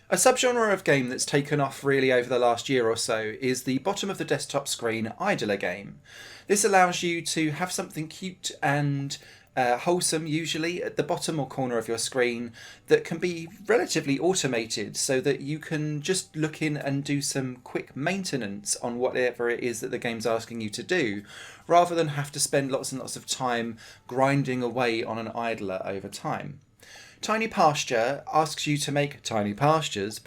A subgenre of game that's taken off really over the last year or so is the bottom of the desktop screen idler game. This allows you to have something cute and wholesome, usually at the bottom or corner of your screen, that can be relatively automated so that you can just look in and do some quick maintenance on whatever it is that the game's asking you to do, rather than have to spend lots and lots of time grinding away on an idler over time. Tiny Pasture asks you to make tiny pastures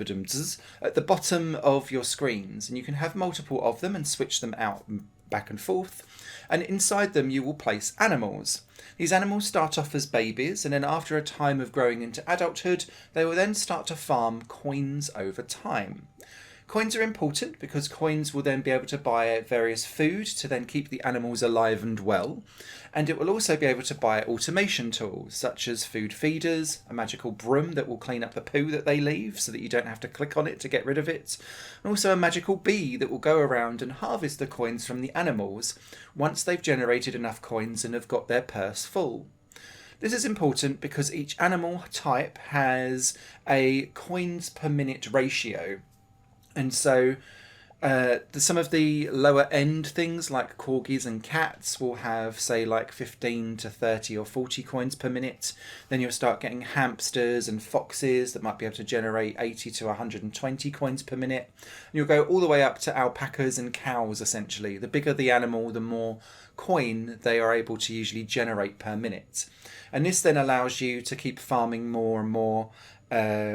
at the bottom of your screens, and you can have multiple of them and switch them out back and forth. And inside them, you will place animals. These animals start off as babies, and then after a time of growing into adulthood, they will then start to farm coins over time. Coins are important because coins will then be able to buy various food to then keep the animals alive and well, and it will also be able to buy automation tools such as food feeders, a magical broom that will clean up the poo that they leave so that you don't have to click on it to get rid of it, and also a magical bee that will go around and harvest the coins from the animals once they've generated enough coins and have got their purse full. This is important because each animal type has a coins per minute ratio. And so some of the lower end things like corgis and cats will have, say, like 15 to 30 or 40 coins per minute. Then you'll start getting hamsters and foxes that might be able to generate 80 to 120 coins per minute. And you'll go all the way up to alpacas and cows, essentially. The bigger the animal, the more coin they are able to usually generate per minute. And this then allows you to keep farming more and more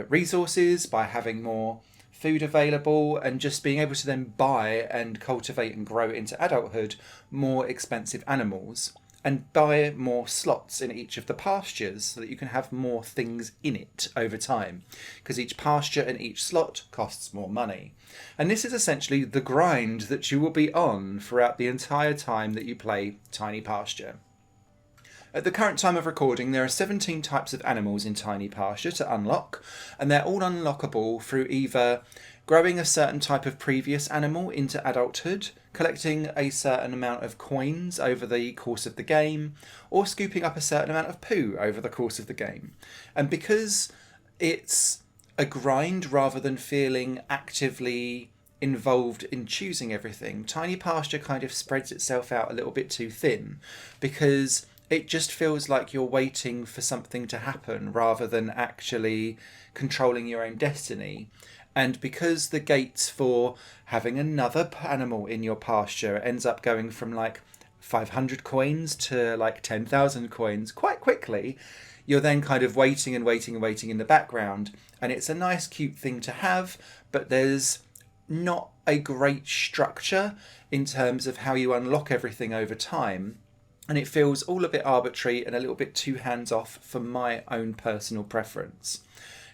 resources by having more food available, and just being able to then buy and cultivate and grow into adulthood more expensive animals, and buy more slots in each of the pastures so that you can have more things in it over time, because each pasture and each slot costs more money. And this is essentially the grind that you will be on throughout the entire time that you play Tiny Pasture. At the current time of recording, there are 17 types of animals in Tiny Pasture to unlock, and they're all unlockable through either growing a certain type of previous animal into adulthood, collecting a certain amount of coins over the course of the game, or scooping up a certain amount of poo over the course of the game. And because it's a grind rather than feeling actively involved in choosing everything, Tiny Pasture kind of spreads itself out a little bit too thin, because it just feels like you're waiting for something to happen rather than actually controlling your own destiny. And because the gates for having another animal in your pasture ends up going from like 500 coins to like 10,000 coins quite quickly, you're then kind of waiting and waiting and waiting in the background. And it's a nice, cute thing to have, but there's not a great structure in terms of how you unlock everything over time. And it feels all a bit arbitrary and a little bit too hands-off for my own personal preference.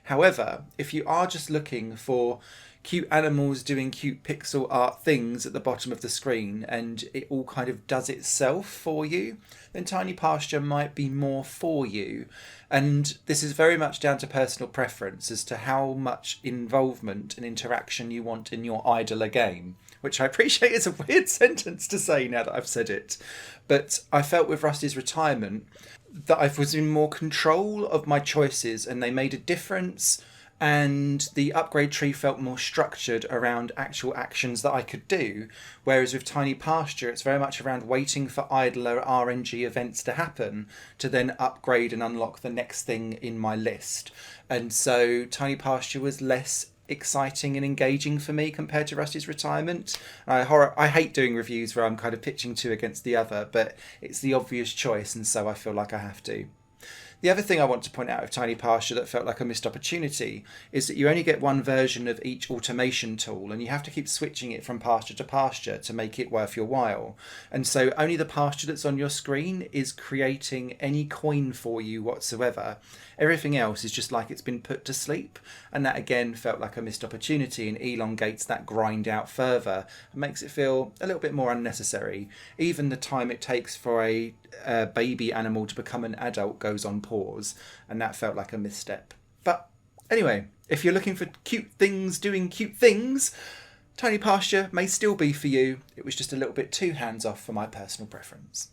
However, if you are just looking for cute animals doing cute pixel art things at the bottom of the screen and it all kind of does itself for you, then Tiny Pasture might be more for you. And this is very much down to personal preference as to how much involvement and interaction you want in your idler game, which I appreciate is a weird sentence to say now that I've said it. But I felt with Rusty's retirement that I was in more control of my choices and they made a difference, and the upgrade tree felt more structured around actual actions that I could do. Whereas with Tiny Pasture, it's very much around waiting for idler RNG events to happen to then upgrade and unlock the next thing in my list. And so Tiny Pasture was less exciting and engaging for me compared to Rusty's retirement. I hate doing reviews where I'm kind of pitching two against the other, but it's the obvious choice, and so I feel like I have to. The other thing I want to point out of Tiny Pasture that felt like a missed opportunity is that you only get one version of each automation tool, and you have to keep switching it from pasture to pasture to make it worth your while. And so only the pasture that's on your screen is creating any coin for you whatsoever. Everything else is just like it's been put to sleep, and that again felt like a missed opportunity and elongates that grind out further and makes it feel a little bit more unnecessary. Even the time it takes for a baby animal to become an adult goes on pause, and that felt like a misstep. But anyway, if you're looking for cute things doing cute things, Tiny Pasture may still be for you. It was just a little bit too hands-off for my personal preference.